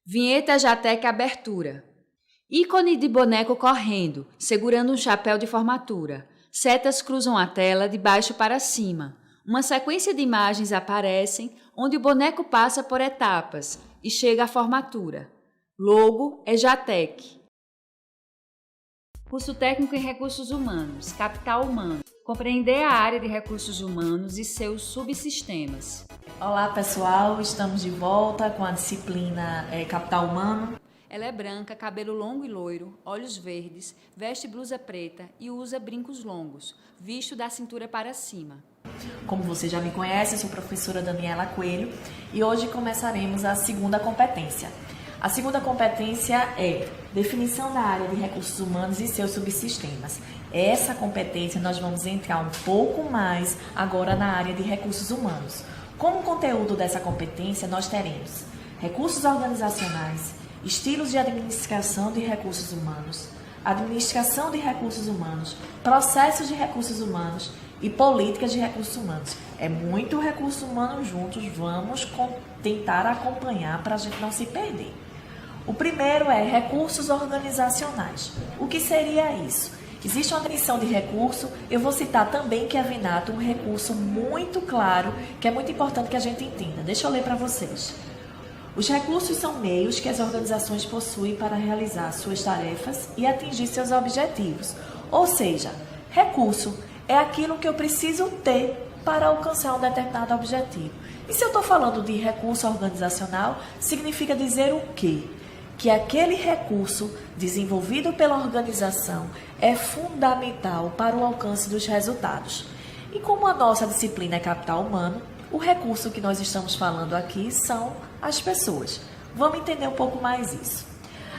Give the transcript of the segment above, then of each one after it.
Vinheta Jatec Abertura. Ícone de boneco correndo, segurando um chapéu de formatura. Setas cruzam a tela de baixo para cima. Uma sequência de imagens aparecem, onde o boneco passa por etapas e chega à formatura. Logo é Jatec. Curso Técnico em Recursos Humanos, Capital Humano. Compreender a área de recursos humanos e seus subsistemas. Olá pessoal, estamos de volta com a disciplina Capital Humano. Ela é branca, cabelo longo e loiro, olhos verdes, veste blusa preta e usa brincos longos, visto da cintura para cima. Como você já me conhece, eu sou a professora Daniela Coelho e hoje começaremos a segunda competência. A segunda competência é definição da área de recursos humanos e seus subsistemas. Essa competência nós vamos entrar um pouco mais agora na área de recursos humanos. Como conteúdo dessa competência, nós teremos recursos organizacionais, estilos de administração de recursos humanos, administração de recursos humanos, processos de recursos humanos e políticas de recursos humanos. É muito recurso humano juntos, vamos tentar acompanhar para a gente não se perder. O primeiro é recursos organizacionais. O que seria isso? Existe uma definição de recurso, eu vou citar também que é Vinato, um recurso muito claro, que é muito importante que a gente entenda. Deixa eu ler para vocês. Os recursos são meios que as organizações possuem para realizar suas tarefas e atingir seus objetivos. Ou seja, recurso é aquilo que eu preciso ter para alcançar um determinado objetivo. E se eu estou falando de recurso organizacional, significa dizer o quê? Que aquele recurso desenvolvido pela organização é fundamental para o alcance dos resultados. E como a nossa disciplina é capital humano, o recurso que nós estamos falando aqui são as pessoas. Vamos entender um pouco mais isso.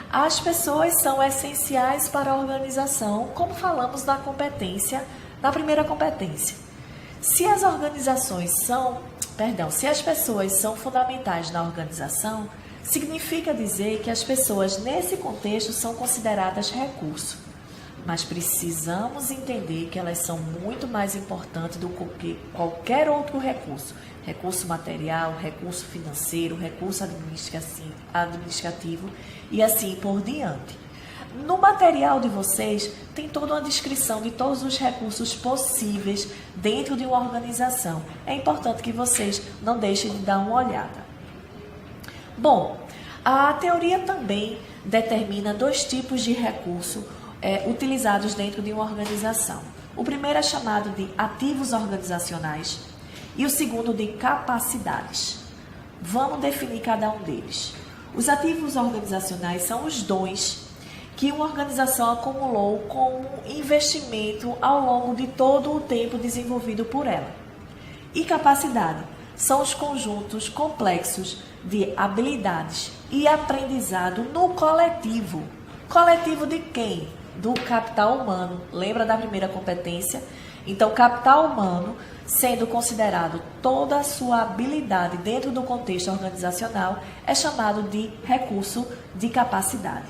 As pessoas são essenciais para a organização, como falamos na primeira competência. Se as pessoas são fundamentais na organização, significa dizer que as pessoas nesse contexto são consideradas recurso, mas precisamos entender que elas são muito mais importantes do que qualquer outro recurso. Recurso material, recurso financeiro, recurso administrativo e assim por diante. No material de vocês tem toda uma descrição de todos os recursos possíveis dentro de uma organização. É importante que vocês não deixem de dar uma olhada. Bom, a teoria também determina dois tipos de recurso utilizados dentro de uma organização. O primeiro é chamado de ativos organizacionais e o segundo de capacidades. Vamos definir cada um deles. Os ativos organizacionais são os dons que uma organização acumulou como investimento ao longo de todo o tempo desenvolvido por ela. E capacidade são os conjuntos complexos de habilidades e aprendizado no coletivo. Coletivo de quem? Do capital humano. Lembra da primeira competência? Então, capital humano, sendo considerado toda a sua habilidade dentro do contexto organizacional, é chamado de recurso de capacidade.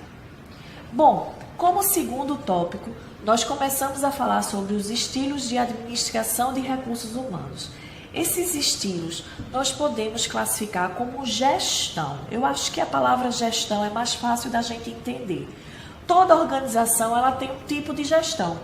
Bom, como segundo tópico, nós começamos a falar sobre os estilos de administração de recursos humanos. Esses estilos nós podemos classificar como gestão. Eu acho que a palavra gestão é mais fácil da gente entender. Toda organização ela tem um tipo de gestão.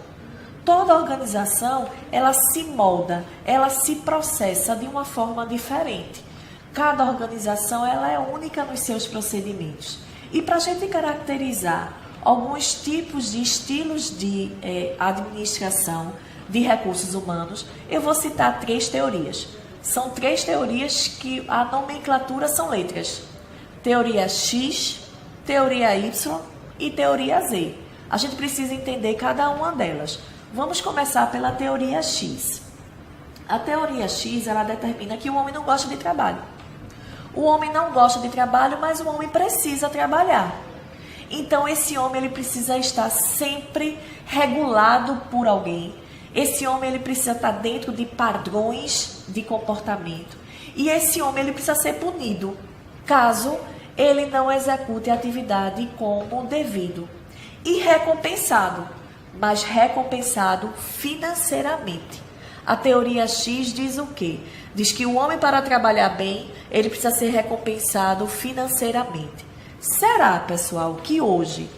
Toda organização ela se molda, ela se processa de uma forma diferente. Cada organização ela é única nos seus procedimentos. E para a gente caracterizar alguns tipos de estilos de administração de recursos humanos, eu vou citar 3 teorias. São 3 teorias que a nomenclatura são letras. Teoria X, teoria Y e teoria Z. A gente precisa entender cada uma delas. Vamos começar pela teoria X. A teoria X, ela determina que o homem não gosta de trabalho. O homem não gosta de trabalho, mas o homem precisa trabalhar. Então, esse homem ele precisa estar sempre regulado por alguém. Esse homem ele precisa estar dentro de padrões de comportamento. E esse homem ele precisa ser punido, caso ele não execute a atividade como devido. E recompensado, mas recompensado financeiramente. A teoria X diz o quê? Diz que o homem, para trabalhar bem, ele precisa ser recompensado financeiramente. Será, pessoal, que hoje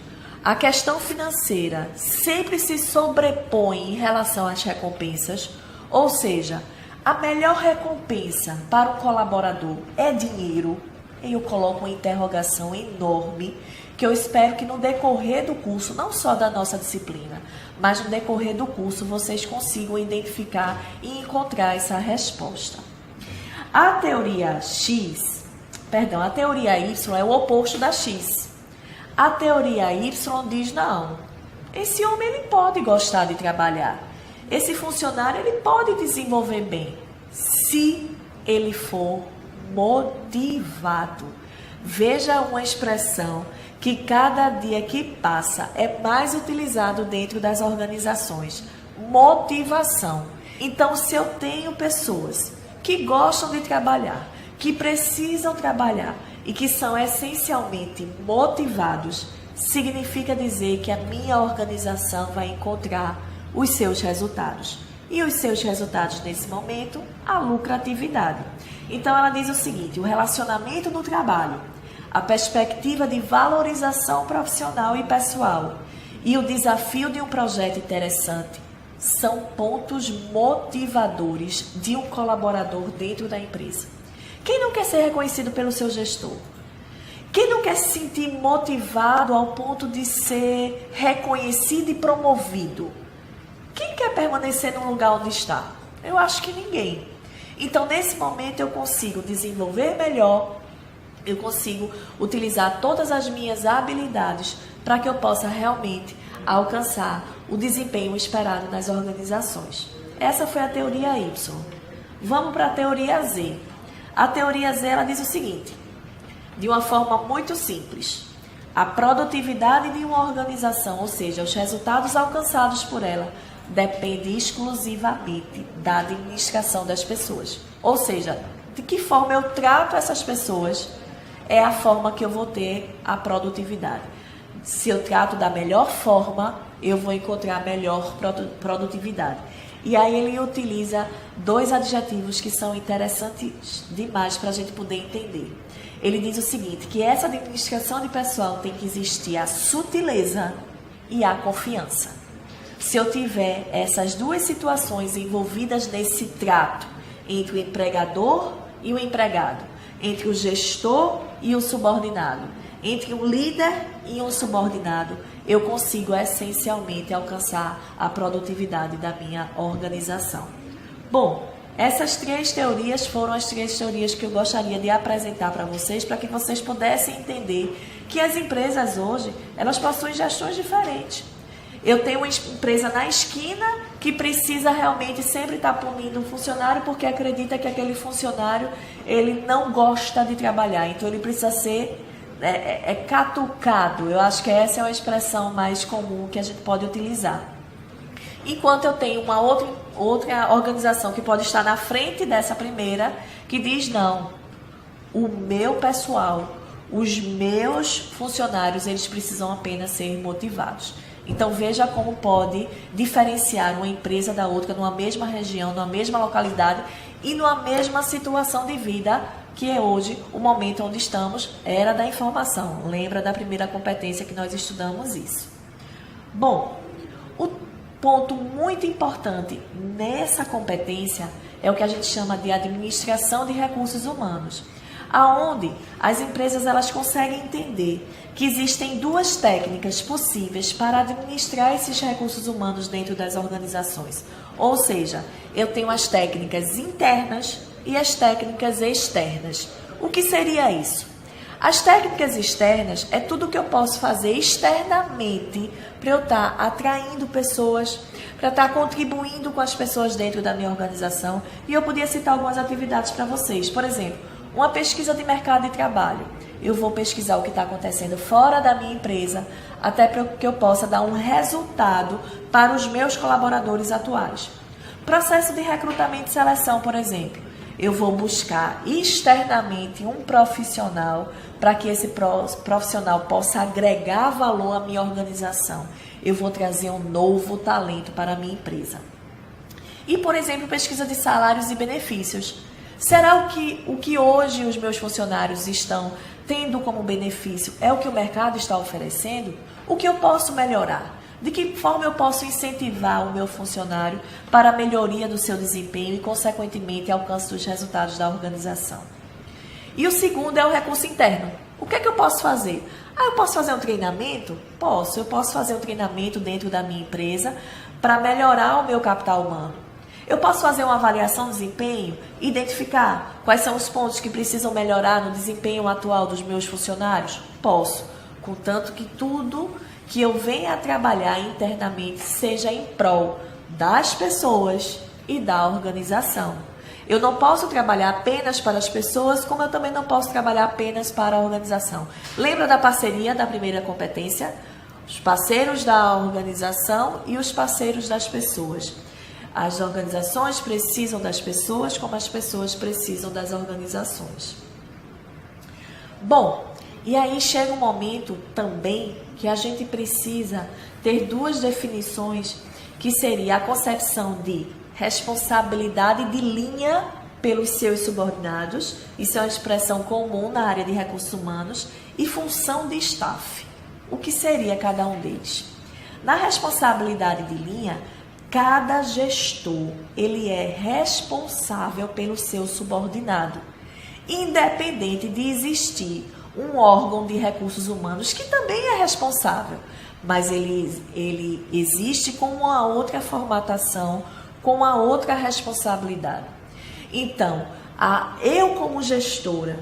a questão financeira sempre se sobrepõe em relação às recompensas? Ou seja, a melhor recompensa para um colaborador é dinheiro? Eu coloco uma interrogação enorme que eu espero que no decorrer do curso, não só da nossa disciplina, mas no decorrer do curso vocês consigam identificar e encontrar essa resposta. A teoria a teoria Y é o oposto da X. A teoria Y diz não. Esse homem ele pode gostar de trabalhar. Esse funcionário ele pode desenvolver bem, se ele for motivado. Veja uma expressão que cada dia que passa é mais utilizado dentro das organizações: motivação. Então, se eu tenho pessoas que gostam de trabalhar, que precisam trabalhar e que são essencialmente motivados, significa dizer que a minha organização vai encontrar os seus resultados. E os seus resultados nesse momento, a lucratividade. Então ela diz o seguinte: o relacionamento no trabalho, a perspectiva de valorização profissional e pessoal e o desafio de um projeto interessante são pontos motivadores de um colaborador dentro da empresa. Quem não quer ser reconhecido pelo seu gestor? Quem não quer se sentir motivado ao ponto de ser reconhecido e promovido? Quem quer permanecer no lugar onde está? Eu acho que ninguém. Então, nesse momento, eu consigo desenvolver melhor, eu consigo utilizar todas as minhas habilidades para que eu possa realmente alcançar o desempenho esperado nas organizações. Essa foi a teoria Y. Vamos para a teoria Z. A teoria Z ela diz o seguinte, de uma forma muito simples: a produtividade de uma organização, ou seja, os resultados alcançados por ela, depende exclusivamente da administração das pessoas. Ou seja, de que forma eu trato essas pessoas é a forma que eu vou ter a produtividade. Se eu trato da melhor forma, eu vou encontrar melhor produtividade. E aí ele utiliza dois adjetivos que são interessantes demais para a gente poder entender. Ele diz o seguinte, que essa administração de pessoal tem que existir a sutileza e a confiança. Se eu tiver essas duas situações envolvidas nesse trato entre o empregador e o empregado, entre o gestor e o subordinado, entre um líder e um subordinado, eu consigo essencialmente alcançar a produtividade da minha organização. Bom, essas três teorias foram as três teorias que eu gostaria de apresentar para vocês, para que vocês pudessem entender que as empresas hoje, elas possuem gestões diferentes. Eu tenho uma empresa na esquina que precisa realmente sempre estar punindo um funcionário porque acredita que aquele funcionário ele não gosta de trabalhar. Então, ele precisa ser catucado. Eu acho que essa é uma expressão mais comum que a gente pode utilizar. Enquanto eu tenho uma outra organização que pode estar na frente dessa primeira, que diz não, o meu pessoal, os meus funcionários, eles precisam apenas ser motivados. Então, veja como pode diferenciar uma empresa da outra numa mesma região, numa mesma localidade e numa mesma situação de vida, que é hoje o momento onde estamos, era da informação. Lembra da primeira competência que nós estudamos isso. Bom, o ponto muito importante nessa competência é o que a gente chama de administração de recursos humanos, aonde as empresas elas conseguem entender que existem duas técnicas possíveis para administrar esses recursos humanos dentro das organizações. Ou seja, eu tenho as técnicas internas e as técnicas externas. O que seria isso? As técnicas externas é tudo que eu posso fazer externamente para eu estar atraindo pessoas, para estar contribuindo com as pessoas dentro da minha organização. E eu podia citar algumas atividades para vocês. Por exemplo, uma pesquisa de mercado de trabalho. Eu vou pesquisar o que está acontecendo fora da minha empresa, até para que eu possa dar um resultado para os meus colaboradores atuais. Processo de recrutamento e seleção, por exemplo. Eu vou buscar externamente um profissional para que esse profissional possa agregar valor à minha organização. Eu vou trazer um novo talento para a minha empresa. E, por exemplo, pesquisa de salários e benefícios. Será o que hoje os meus funcionários estão tendo como benefício é o que o mercado está oferecendo, o que eu posso melhorar? De que forma eu posso incentivar o meu funcionário para a melhoria do seu desempenho e, consequentemente, alcance dos resultados da organização? E o segundo é o recurso interno. O que é que eu posso fazer? Eu posso fazer um treinamento? Posso. Eu posso fazer um treinamento dentro da minha empresa para melhorar o meu capital humano. Eu posso fazer uma avaliação de desempenho, identificar quais são os pontos que precisam melhorar no desempenho atual dos meus funcionários? Posso, contanto que tudo que eu venha a trabalhar internamente seja em prol das pessoas e da organização. Eu não posso trabalhar apenas para as pessoas, como eu também não posso trabalhar apenas para a organização. Lembra da parceria da primeira competência? Os parceiros da organização e os parceiros das pessoas. As organizações precisam das pessoas, como as pessoas precisam das organizações. Bom, e aí chega um momento também que a gente precisa ter duas definições, que seria a concepção de responsabilidade de linha pelos seus subordinados, isso é uma expressão comum na área de recursos humanos, e função de staff. O que seria cada um deles? Na responsabilidade de linha, cada gestor ele é responsável pelo seu subordinado, independente de existir um órgão de recursos humanos que também é responsável, mas ele existe com uma outra formatação, com uma outra responsabilidade. Então, eu como gestora,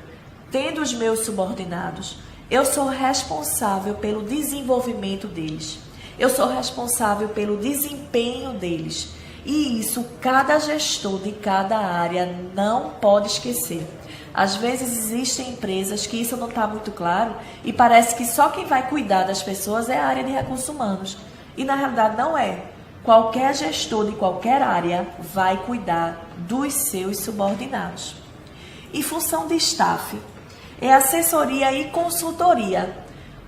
tendo os meus subordinados, eu sou responsável pelo desenvolvimento deles. Eu sou responsável pelo desempenho deles. E isso cada gestor de cada área não pode esquecer. Às vezes existem empresas que isso não está muito claro e parece que só quem vai cuidar das pessoas é a área de recursos humanos. E na realidade não é. Qualquer gestor de qualquer área vai cuidar dos seus subordinados. E função de staff é assessoria e consultoria.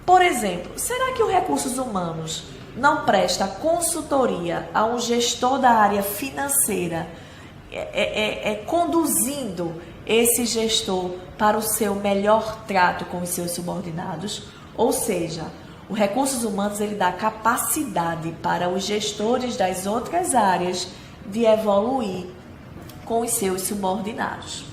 Por exemplo, será que o recursos humanos não presta consultoria a um gestor da área financeira, conduzindo esse gestor para o seu melhor trato com os seus subordinados? Ou seja, o recursos humanos ele dá capacidade para os gestores das outras áreas de evoluir com os seus subordinados.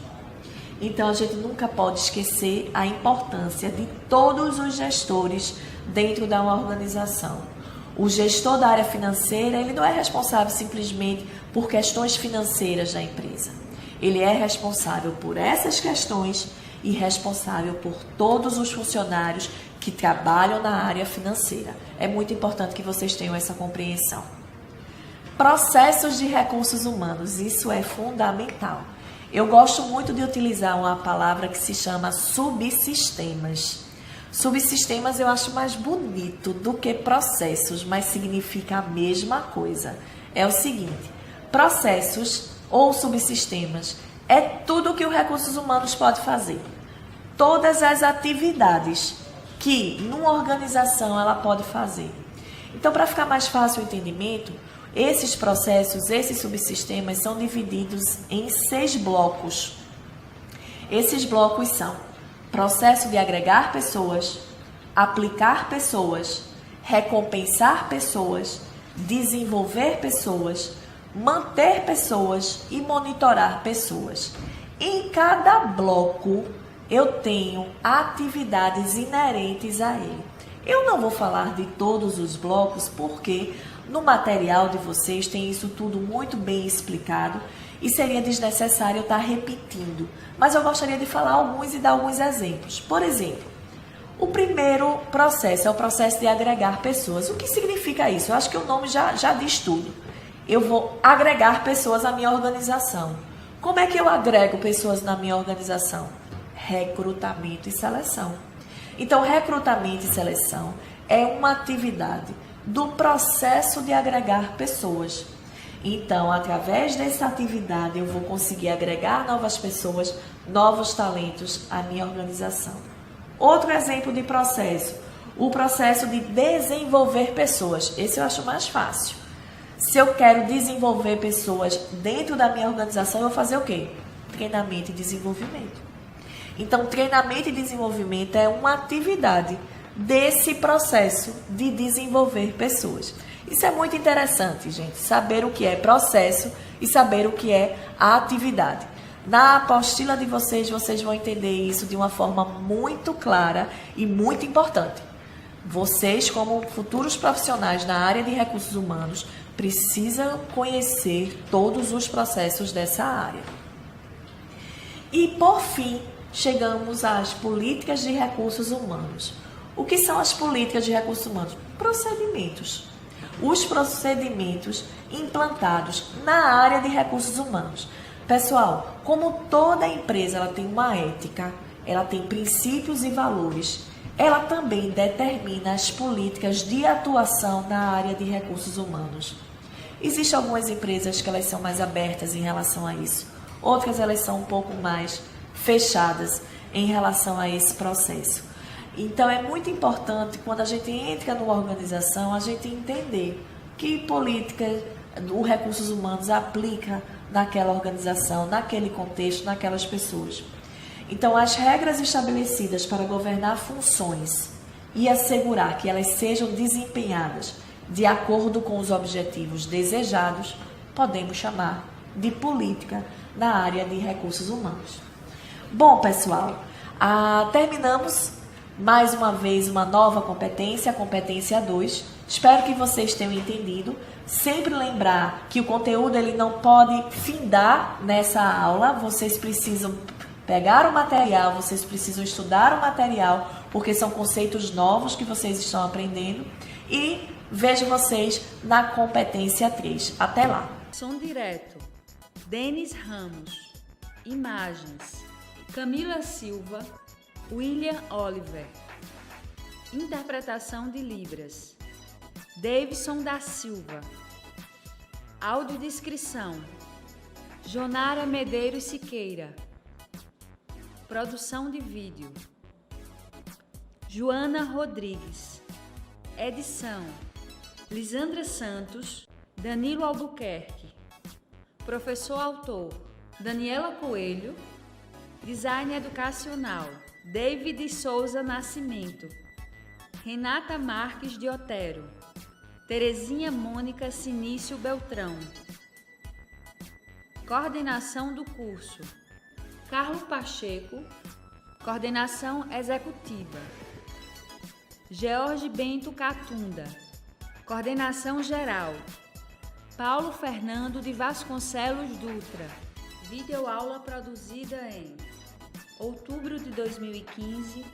Então, a gente nunca pode esquecer a importância de todos os gestores dentro da uma organização. O gestor da área financeira, ele não é responsável simplesmente por questões financeiras da empresa. Ele é responsável por essas questões e responsável por todos os funcionários que trabalham na área financeira. É muito importante que vocês tenham essa compreensão. Processos de recursos humanos, isso é fundamental. Eu gosto muito de utilizar uma palavra que se chama subsistemas. Subsistemas eu acho mais bonito do que processos, mas significa a mesma coisa. É o seguinte, processos ou subsistemas é tudo que o recursos humanos pode fazer. Todas as atividades que numa organização ela pode fazer. Então, para ficar mais fácil o entendimento, esses processos, esses subsistemas são divididos em 6 blocos. Esses blocos são processo de agregar pessoas, aplicar pessoas, recompensar pessoas, desenvolver pessoas, manter pessoas e monitorar pessoas. Em cada bloco, eu tenho atividades inerentes a ele. Eu não vou falar de todos os blocos porque no material de vocês tem isso tudo muito bem explicado e seria desnecessário eu estar repetindo. Mas eu gostaria de falar alguns e dar alguns exemplos. Por exemplo, o primeiro processo é o processo de agregar pessoas. O que significa isso? Eu acho que o nome já diz tudo. Eu vou agregar pessoas à minha organização. Como é que eu agrego pessoas na minha organização? Recrutamento e seleção. Então, recrutamento e seleção é uma atividade do processo de agregar pessoas. Então, através dessa atividade, eu vou conseguir agregar novas pessoas, novos talentos à minha organização. Outro exemplo de processo, o processo de desenvolver pessoas. Esse eu acho mais fácil. Se eu quero desenvolver pessoas dentro da minha organização, eu vou fazer o quê? Treinamento e desenvolvimento. Então, treinamento e desenvolvimento é uma atividade desse processo de desenvolver pessoas. Isso é muito interessante, gente, saber o que é processo e saber o que é a atividade. Na apostila de vocês, vocês vão entender isso de uma forma muito clara e muito importante. Vocês, como futuros profissionais na área de recursos humanos, precisam conhecer todos os processos dessa área. E, por fim, chegamos às políticas de recursos humanos. O que são as políticas de recursos humanos? Procedimentos. Os procedimentos implantados na área de recursos humanos. Pessoal, como toda empresa ela tem uma ética, ela tem princípios e valores, ela também determina as políticas de atuação na área de recursos humanos. Existem algumas empresas que elas são mais abertas em relação a isso, outras elas são um pouco mais fechadas em relação a esse processo. Então é muito importante quando a gente entra numa organização, a gente entender que política os recursos humanos aplica naquela organização, naquele contexto, naquelas pessoas. Então, as regras estabelecidas para governar funções e assegurar que elas sejam desempenhadas de acordo com os objetivos desejados, podemos chamar de política na área de recursos humanos. Bom, pessoal, terminamos mais uma vez uma nova competência, a competência 2. Espero que vocês tenham entendido. Sempre lembrar que o conteúdo ele não pode findar nessa aula, vocês precisam pegar o material, vocês precisam estudar o material, porque são conceitos novos que vocês estão aprendendo. E vejo vocês na competência 3. Até lá! Som direto. Denis Ramos. Imagens. Camila Silva. William Oliver. Interpretação de Libras. Davidson da Silva. Audiodescrição. Jonara Medeiros Siqueira. Produção de vídeo. Joana Rodrigues. Edição. Lisandra Santos. Danilo Albuquerque. Professor autor. Daniela Coelho. Design educacional. David Souza Nascimento. Renata Marques de Otero. Terezinha Mônica Sinício Beltrão. Coordenação do curso. Carlos Pacheco. Coordenação executiva. George Bento Catunda. Coordenação geral. Paulo Fernando de Vasconcelos Dutra. Videoaula produzida em outubro de 2015,